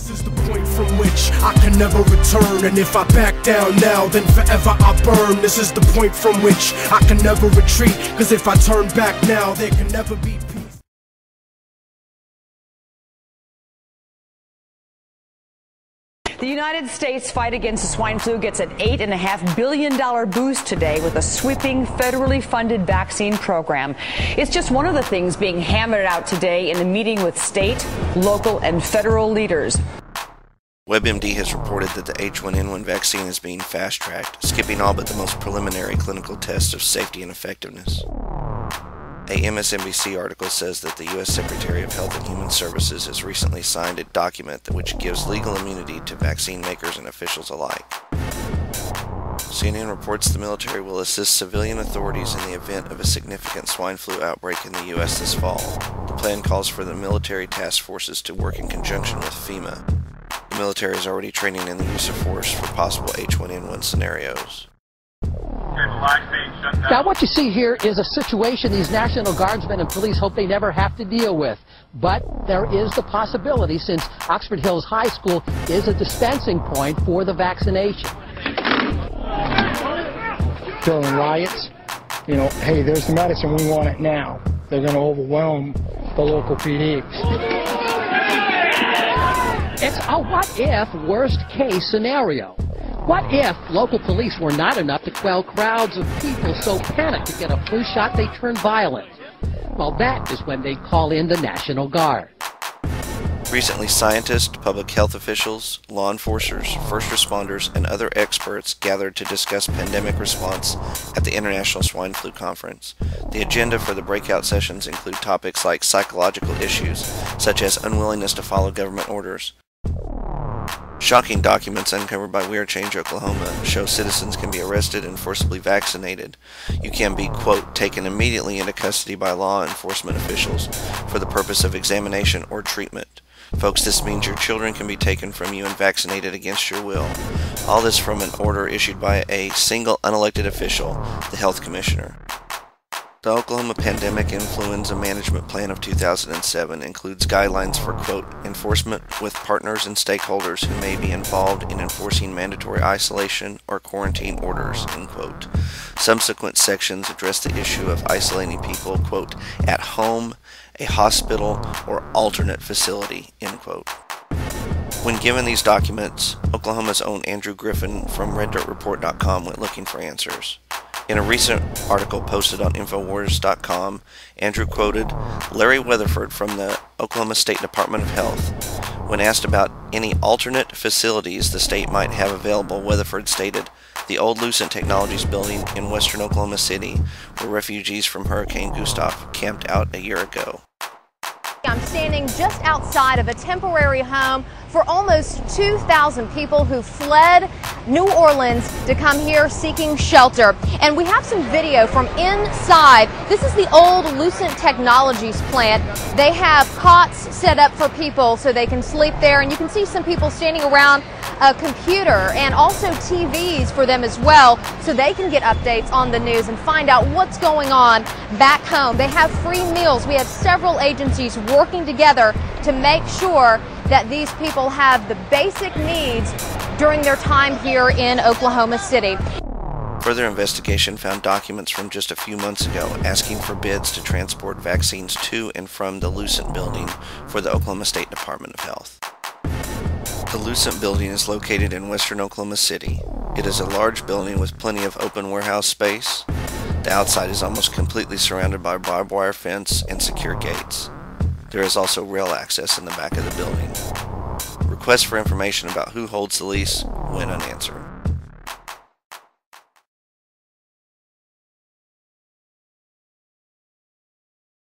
This is the point from which I can never return, and if I back down now, then forever I burn. This is the point from which I can never retreat, cause if I turn back now, there can never be peace. The United States fight against the swine flu gets an $8.5 billion boost today with a sweeping federally funded vaccine program. It's just one of the things being hammered out today in a meeting with state, local, and federal leaders. WebMD has reported that the H1N1 vaccine is being fast-tracked, skipping all but the most preliminary clinical tests of safety and effectiveness. A MSNBC article says that the U.S. Secretary of Health and Human Services has recently signed a document which gives legal immunity to vaccine makers and officials alike. CNN reports the military will assist civilian authorities in the event of a significant swine flu outbreak in the U.S. this fall. The plan calls for the military task forces to work in conjunction with FEMA. The military is already training in the use of force for possible H1N1 scenarios. Now what you see here is a situation these National Guardsmen and police hope they never have to deal with. But there is the possibility, since Oxford Hills High School is a dispensing point for the vaccination. During riots, you know, hey, there's the medicine, we want it now. They're going to overwhelm the local PD. It's a what-if worst-case scenario. What if local police were not enough to quell crowds of people so panicked to get a flu shot they turn violent? Well, that is when they call in the National Guard. Recently, scientists, public health officials, law enforcers, first responders, and other experts gathered to discuss pandemic response at the International Swine Flu Conference. The agenda for the breakout sessions include topics like psychological issues, such as unwillingness to follow government orders. Shocking documents uncovered by WeAreChangeOklahoma show citizens can be arrested and forcibly vaccinated. You can be, quote, taken immediately into custody by law enforcement officials for the purpose of examination or treatment. Folks, this means your children can be taken from you and vaccinated against your will. All this from an order issued by a single unelected official, the health commissioner. The Oklahoma Pandemic Influenza Management Plan of 2007 includes guidelines for, quote, enforcement with partners and stakeholders who may be involved in enforcing mandatory isolation or quarantine orders, end quote. Subsequent sections address the issue of isolating people, quote, at home, a hospital, or alternate facility, end quote. When given these documents, Oklahoma's own Andrew Griffin from RedDirtReport.com went looking for answers. In a recent article posted on Infowars.com, Andrew quoted Larry Weatherford from the Oklahoma State Department of Health. When asked about any alternate facilities the state might have available, Weatherford stated, the old Lucent Technologies building in western Oklahoma City, where refugees from Hurricane Gustav camped out a year ago. I'm standing just outside of a temporary home for almost 2,000 people who fled New Orleans to come here seeking shelter. And we have some video from inside. This is the old Lucent Technologies plant. They have cots set up for people so they can sleep there. And you can see some people standing around a computer and also TVs for them as well, so they can get updates on the news and find out what's going on back home. They have free meals. We have several agencies working together to make sure that these people have the basic needs during their time here in Oklahoma City. Further investigation found documents from just a few months ago asking for bids to transport vaccines to and from the Lucent building for the Oklahoma State Department of Health. The Lucent building is located in western Oklahoma City. It is a large building with plenty of open warehouse space. The outside is almost completely surrounded by barbed wire fence and secure gates. There is also rail access in the back of the building. Requests for information about who holds the lease went unanswered.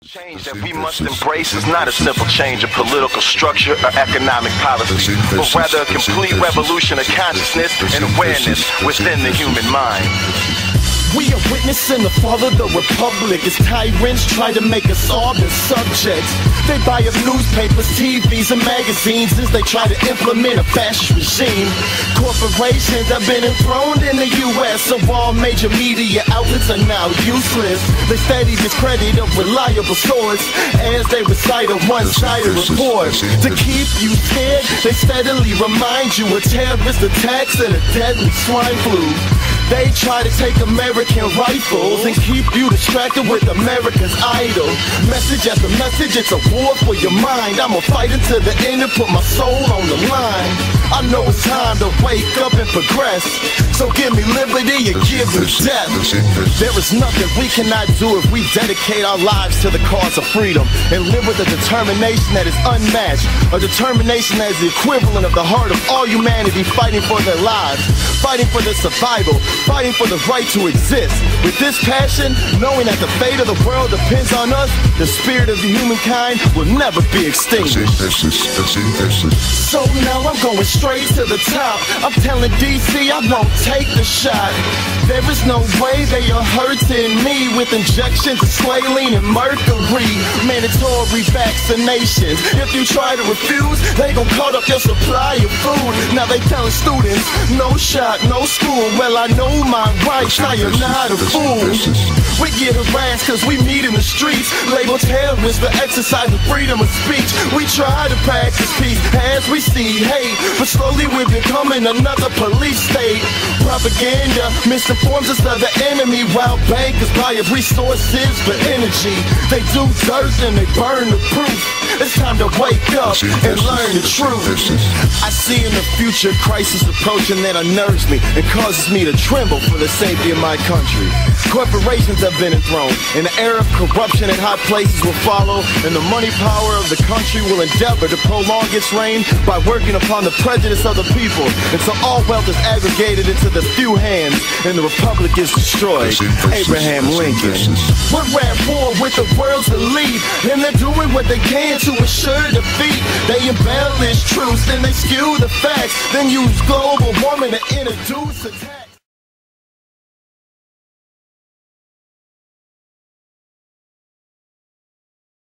Change that we must embrace is not a simple change of political structure or economic policy, but rather a complete revolution of consciousness and awareness within the human mind. We are witnessing the fall of the republic as tyrants try to make us all their subjects. They buy up newspapers, TVs, and magazines as they try to implement a fascist regime. Corporations have been enthroned in the U.S., so all major media outlets are now useless. They steady discredit a reliable source as they recite a one-sided report. To keep you scared, they steadily remind you of terrorist attacks and a deadly swine flu. They try to take American rifles and keep you distracted with America's idol. Message after message, it's a war for your mind. I'ma fight until the end and put my soul on the line. I know it's time to wake up and progress, so give me liberty and give me death. There is nothing we cannot do if we dedicate our lives to the cause of freedom and live with a determination that is unmatched, a determination that is the equivalent of the heart of all humanity fighting for their lives, fighting for their survival, fighting for the right to exist. With this passion, knowing that the fate of the world depends on us, the spirit of the humankind will never be extinguished. So now I'm going straight to the top. I'm telling DC I won't take the shot. There is no way they are hurting me with injections of squalene and mercury. Mandatory vaccinations. If you try to refuse, they gon' cut up your supply of food. Now they telling students, no shot, no school. Well, I know my rights, I am not a fool. We get harassed cause we meet in the streets, labeled terrorists for exercising freedom of speech. We try to practice peace as we see hate, but slowly we're becoming another police state. Propaganda misinforms us of the enemy, while bankers buy up resources for energy. They do dirt and they burn the proof. It's time to wake up and learn the truth. I see in the future crisis approaching that unnerves me and causes me to tremble for the safety of my country. Corporations have been enthroned, and the era of corruption in high places will follow, and the money power of the country will endeavor to prolong its reign by working upon the prejudice of the people until all wealth is aggregated into the few hands and the republic is destroyed. Abraham Lincoln. We're at war with the world's elite, and they're doing what they can to ensure defeat. They embellish truths, then they skew the facts, then use global warming to introduce attacks.